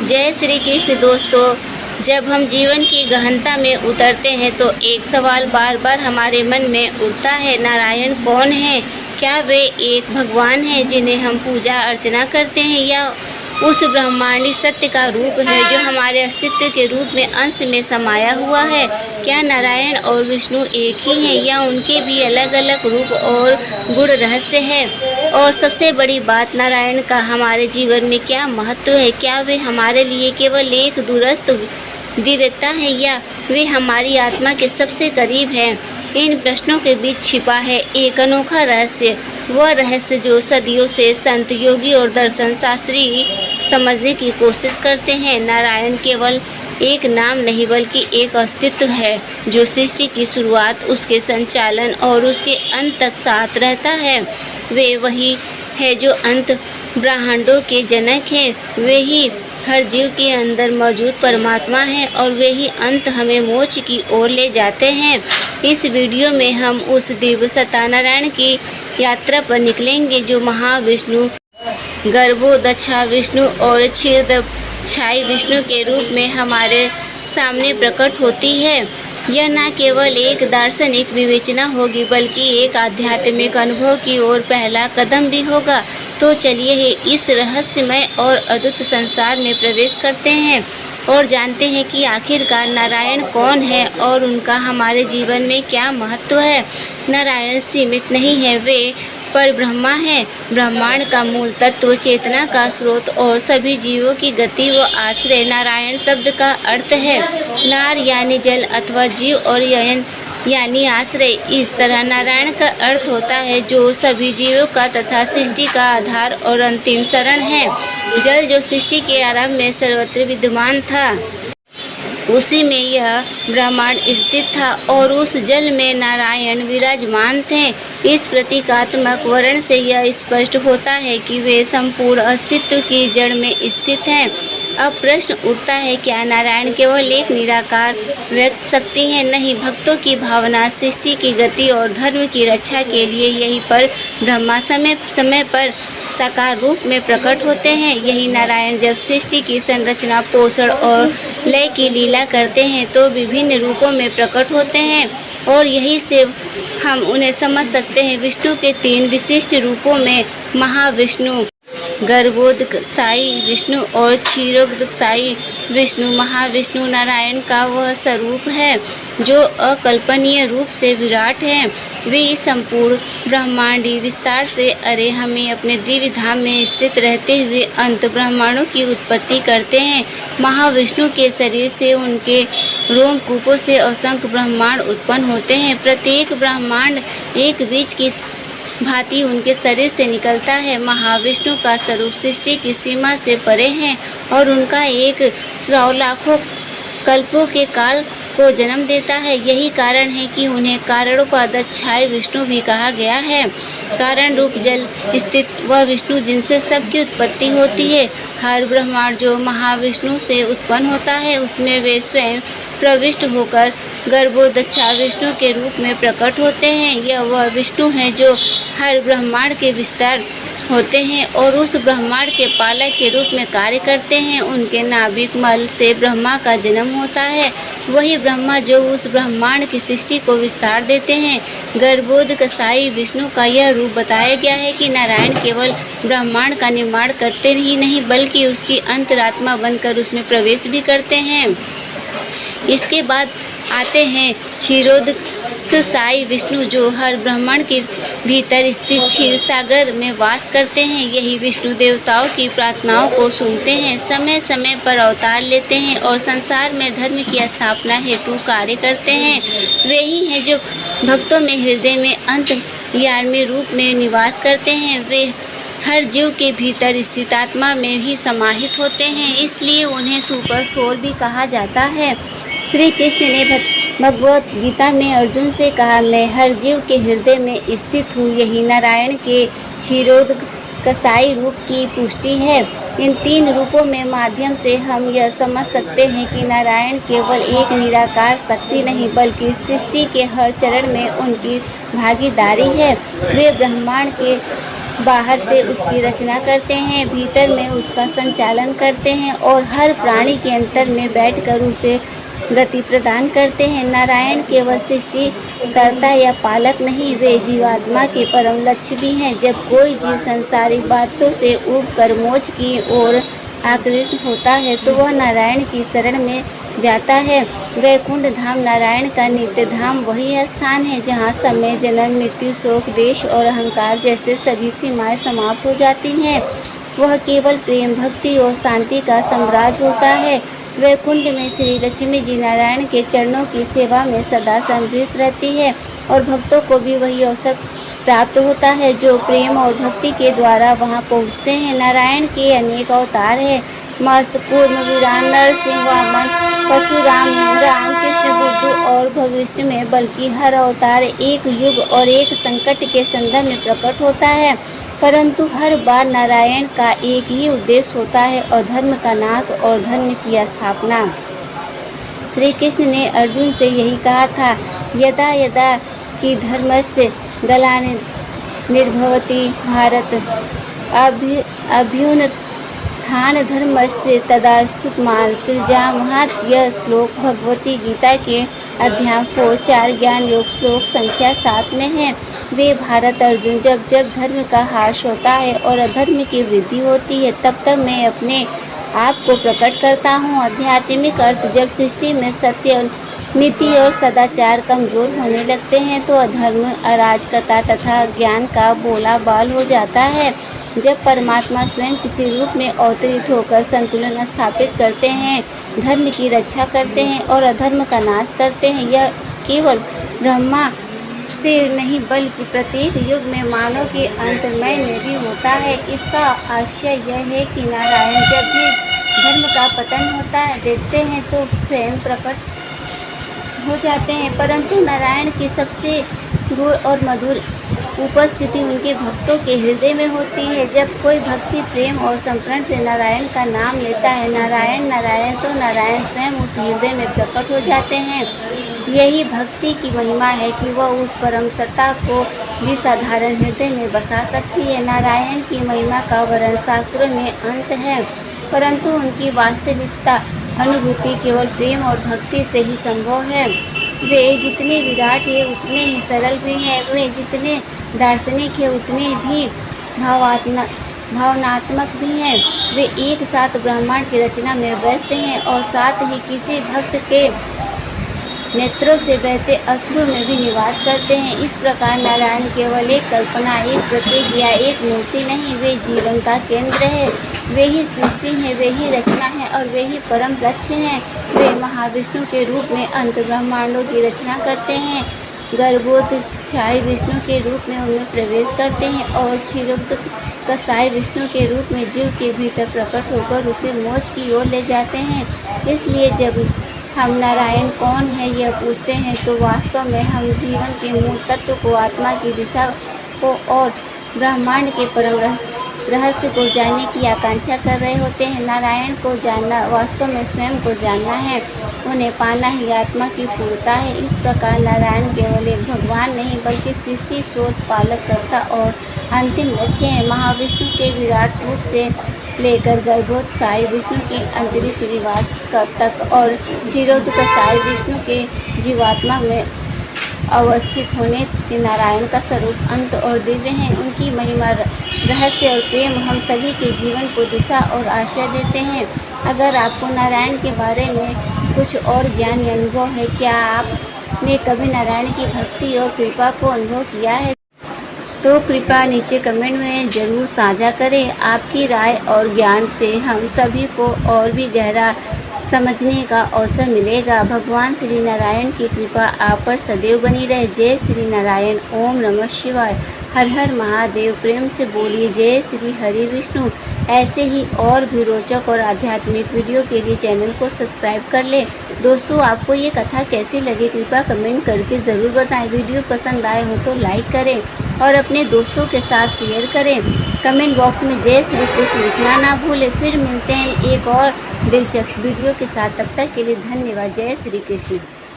जय श्री कृष्ण दोस्तों। जब हम जीवन की गहनता में उतरते हैं तो एक सवाल बार बार हमारे मन में उठता है, नारायण कौन है? क्या वे एक भगवान हैं जिन्हें हम पूजा अर्चना करते हैं, या उस ब्रह्मांडी सत्य का रूप है जो हमारे अस्तित्व के रूप में अंश में समाया हुआ है? क्या नारायण और विष्णु एक ही हैं, या उनके भी अलग अलग रूप और गुण रहस्य है? और सबसे बड़ी बात, नारायण का हमारे जीवन में क्या महत्व है? क्या वे हमारे लिए केवल एक दूरस्थ दिव्यता है, या वे हमारी आत्मा के सबसे करीब हैं? इन प्रश्नों के बीच छिपा है एक अनोखा रहस्य, वह रहस्य जो सदियों से संत, योगी और दर्शन शास्त्री समझने की कोशिश करते हैं। नारायण केवल एक नाम नहीं बल्कि एक अस्तित्व है जो सृष्टि की शुरुआत, उसके संचालन और उसके अंत तक साथ रहता है। वे वही है जो अंत ब्रह्मांडों के जनक हैं, वे ही हर जीव के अंदर मौजूद परमात्मा है, और वे ही अंत हमें मोक्ष की ओर ले जाते हैं। इस वीडियो में हम उस दिव्य सत्ता नारायण की यात्रा पर निकलेंगे जो महाविष्णु, गर्भोदक्षा विष्णु और क्षीरदक्षाई विष्णु के रूप में हमारे सामने प्रकट होती है। यह न केवल एक दार्शनिक विवेचना होगी बल्कि एक आध्यात्मिक अनुभव की ओर पहला कदम भी होगा। तो चलिए इस रहस्यमय और अद्भुत संसार में प्रवेश करते हैं और जानते हैं कि आखिरकार नारायण कौन है और उनका हमारे जीवन में क्या महत्व है। नारायण सीमित नहीं है, वे पर ब्रह्मा है, ब्रह्मांड का मूल तत्व, चेतना का स्रोत और सभी जीवों की गति व आश्रय। नारायण शब्द का अर्थ है नार यानी जल अथवा जीव, और ययन यानी आश्रय। इस तरह नारायण का अर्थ होता है जो सभी जीवों का तथा सृष्टि का आधार और अंतिम शरण है। जल जो सृष्टि के आरंभ में सर्वत्र विद्यमान था, उसी में यह ब्रह्मांड स्थित था और उस जल में नारायण विराजमान थे। इस प्रतीकात्मक वर्ण से यह स्पष्ट होता है कि वे संपूर्ण अस्तित्व की जड़ में स्थित हैं। अब प्रश्न उठता है, क्या नारायण केवल एक निराकार व्यक्त शक्ति है? नहीं, भक्तों की भावना, सृष्टि की गति और धर्म की रक्षा के लिए यही पर ब्रह्मा समय समय पर साकार रूप में प्रकट होते हैं। यही नारायण जब सृष्टि की संरचना, पोषण और लय की लीला करते हैं तो विभिन्न रूपों में प्रकट होते हैं, और यही से हम उन्हें समझ सकते हैं। विष्णु के 3 विशिष्ट रूपों में महाविष्णु, गर्भोदक्षाई विष्णु और क्षीरोदक्षाई विष्णु। महाविष्णु नारायण का वह स्वरूप है जो अकल्पनीय रूप से विराट है। वे संपूर्ण ब्रह्मांडी विस्तार से अरे हमें अपने दिव्य धाम में स्थित रहते हुए अंत ब्रह्मांडों की उत्पत्ति करते हैं। महाविष्णु के शरीर से, उनके रोमकूपों से असंख्य ब्रह्मांड उत्पन्न होते हैं। प्रत्येक ब्रह्मांड एक बीज की भांति उनके शरीर से निकलता है। महाविष्णु का स्वरूप सृष्टि की सीमा से परे है और उनका एक स्राव लाखों कल्पों के काल को जन्म देता है। यही कारण है कि उन्हें कारणों का दक्षाई विष्णु भी कहा गया है। कारण रूप जल स्थित वह विष्णु जिनसे सबकी उत्पत्ति होती है। हर ब्रह्मांड जो महाविष्णु से उत्पन्न होता है उसमें वे स्वयं प्रविष्ट होकर गर्भोदक्षा विष्णु के रूप में प्रकट होते हैं। यह वह विष्णु है जो हर ब्रह्मांड के विस्तार होते हैं और उस ब्रह्मांड के पालक के रूप में कार्य करते हैं। उनके नाभिक मल से ब्रह्मा का जन्म होता है। वही ब्रह्मा जो उस ब्रह्मांड की सृष्टि को विस्तार देते हैं। गर्भोदक्षाई विष्णु का यह रूप बताया गया है कि नारायण केवल ब्रह्मांड का निर्माण करते ही नहीं बल्कि उसकी अंतरात्मा बनकर उसमें प्रवेश भी करते हैं। इसके बाद आते हैं क्षीरोदक्षाई विष्णु जो हर ब्रह्मांड के भीतर स्थित क्षीर सागर में वास करते हैं। यही विष्णु देवताओं की प्रार्थनाओं को सुनते हैं, समय समय पर अवतार लेते हैं और संसार में धर्म की स्थापना हेतु कार्य करते हैं। वे ही हैं जो भक्तों में हृदय में अंतर्यामी रूप में निवास करते हैं। वे हर जीव के भीतर स्थित आत्मा में ही समाहित होते हैं, इसलिए उन्हें सुपर सोल भी कहा जाता है। श्री कृष्ण ने भगवत गीता में अर्जुन से कहा, मैं हर जीव के हृदय में स्थित हूँ। यही नारायण के क्षीरोदक्षाई रूप की पुष्टि है। इन 3 रूपों में माध्यम से हम यह समझ सकते हैं कि नारायण केवल एक निराकार शक्ति नहीं बल्कि सृष्टि के हर चरण में उनकी भागीदारी है। वे ब्रह्मांड के बाहर से उसकी रचना करते हैं, भीतर में उसका संचालन करते हैं और हर प्राणी के अंतर में बैठकर उसे गति प्रदान करते हैं। नारायण केवल सृष्टि कर्ता या पालक नहीं, वे जीवात्मा के परम लक्ष्य भी हैं। जब कोई जीव संसारिक बातों से ऊब कर मोक्ष की ओर आकृष्ट होता है तो वह नारायण की शरण में जाता है। वैकुंठ धाम नारायण का नित्य धाम वही स्थान है जहाँ समय, जन्म, मृत्यु, शोक, देश और अहंकार जैसे सभी सीमाएं समाप्त हो जाती हैं। वह केवल प्रेम, भक्ति और शांति का साम्राज्य होता है। वैकुंठ में श्री लक्ष्मी जी नारायण के चरणों की सेवा में सदा समर्पित रहती है और भक्तों को भी वही अवसर प्राप्त होता है जो प्रेम और भक्ति के द्वारा वहां पहुंचते हैं। नारायण के अनेक अवतार हैं, मस्त, कूर्म, वीरान, नरसिंह, वामन, परशुराम, रामकृष्ण, बुद्ध और भविष्य में, बल्कि हर अवतार एक युग और एक संकट के संदर्भ में प्रकट होता है, परंतु हर बार नारायण का एक ही उद्देश्य होता है, अधर्म का नाश और धर्म की स्थापना। श्री कृष्ण ने अर्जुन से यही कहा था, यदा यदा कि धर्मस्य ग्लानिर्भवति भारत अभ्युत्थान धर्मस्य तदास्तुत्मान् सृजामः। यह श्लोक भगवती गीता के अध्याय 4 ज्ञान योग श्लोक संख्या 7 में है। वे भारत अर्जुन, जब जब धर्म का ह्रास होता है और अधर्म की वृद्धि होती है तब तब मैं अपने आप को प्रकट करता हूँ। आध्यात्मिक अर्थ, जब सृष्टि में सत्य, नीति और सदाचार कमजोर होने लगते हैं तो अधर्म, अराजकता तथा ज्ञान का बोलाबाल हो जाता है। जब परमात्मा स्वयं किसी रूप में अवतरित होकर संतुलन स्थापित करते हैं, धर्म की रक्षा करते हैं और अधर्म का नाश करते हैं, यह केवल ब्रह्मा से नहीं बल्कि प्रत्येक युग में मानव के अंतर्मय में भी होता है। इसका आशय यह है कि नारायण जब भी धर्म का पतन होता है देखते हैं तो स्वयं प्रकट हो जाते हैं, परंतु नारायण की सबसे गुण और मधुर उपस्थिति उनके भक्तों के हृदय में होती है। जब कोई भक्ति, प्रेम और समर्पण से नारायण का नाम लेता है, नारायण नारायण, तो नारायण स्वयं उस हृदय में प्रकट हो जाते हैं। यही भक्ति की महिमा है कि वह उस परम सत्ता को भी साधारण हृदय में बसा सकती है। नारायण की महिमा का वर्णन शास्त्रों में अंत है, परंतु उनकी वास्तविकता अनुभूति केवल प्रेम और भक्ति से ही संभव है। वे जितने विराट हैं उतने ही सरल भी हैं, वे जितने दार्शनिक हैं उतने भी भावनात्मक भी हैं। वे एक साथ ब्रह्मांड की रचना में व्यस्त हैं और साथ ही किसी भक्त के नेत्रों से बहते अश्रु में भी निवास करते हैं। इस प्रकार नारायण केवल एक कल्पना, एक प्रतीक या एक मूर्ति नहीं, वे जीवन का केंद्र है। वे ही सृष्टि है, वे ही रचना है और वे ही परम लक्ष्य हैं। वे महाविष्णु के रूप में अंत ब्रह्मांडों की रचना करते हैं, गर्भोत्कर्षाय विष्णु के रूप में उनमें प्रवेश करते हैं और क्षीरोत्कर्षाय विष्णु के रूप में जीव के भीतर प्रकट होकर उसे मोक्ष की ओर ले जाते हैं। इसलिए जब हम नारायण कौन है यह पूछते हैं तो वास्तव में हम जीवन के मूल तत्व को, आत्मा की दिशा को और ब्रह्मांड के परम रहस्य को जानने की आकांक्षा कर रहे होते हैं। नारायण को जानना वास्तव में स्वयं को जानना है, उन्हें पाना ही आत्मा की पूर्णता है। इस प्रकार नारायण केवल एक भगवान नहीं बल्कि सृष्टि, स्रोत, पालक, कर्ता और अंतिम लक्ष्य है। महाविष्णु के विराट रूप से लेकर गर्भोत्कर्षाय विष्णु की अंतरिक्ष निवास तक और क्षीरोत्कर्षाय विष्णु के जीवात्मा में अवस्थित होने के नारायण का स्वरूप अंत और दिव्य है। उनकी महिमा, रहस्य और प्रेम हम सभी के जीवन को दिशा और आशय देते हैं। अगर आपको नारायण के बारे में कुछ और ज्ञान या अनुभव है, क्या आपने कभी नारायण की भक्ति और कृपा को अनुभव किया है, तो कृपया नीचे कमेंट में ज़रूर साझा करें। आपकी राय और ज्ञान से हम सभी को और भी गहरा समझने का अवसर मिलेगा। भगवान श्री नारायण की कृपा आप पर सदैव बनी रहे। जय श्री नारायण। ओम नमः शिवाय। हर हर महादेव। प्रेम से बोलिए जय श्री हरि विष्णु। ऐसे ही और भी रोचक और आध्यात्मिक वीडियो के लिए चैनल को सब्सक्राइब कर ले। दोस्तों, आपको ये कथा कैसी लगी कृपया कमेंट करके ज़रूर बताएं। वीडियो पसंद आए हो तो लाइक करें और अपने दोस्तों के साथ शेयर करें। कमेंट बॉक्स में जय श्री कृष्ण लिखना ना भूलें। फिर मिलते हैं एक और दिलचस्प वीडियो के साथ, तब तक के लिए धन्यवाद। जय श्री कृष्ण।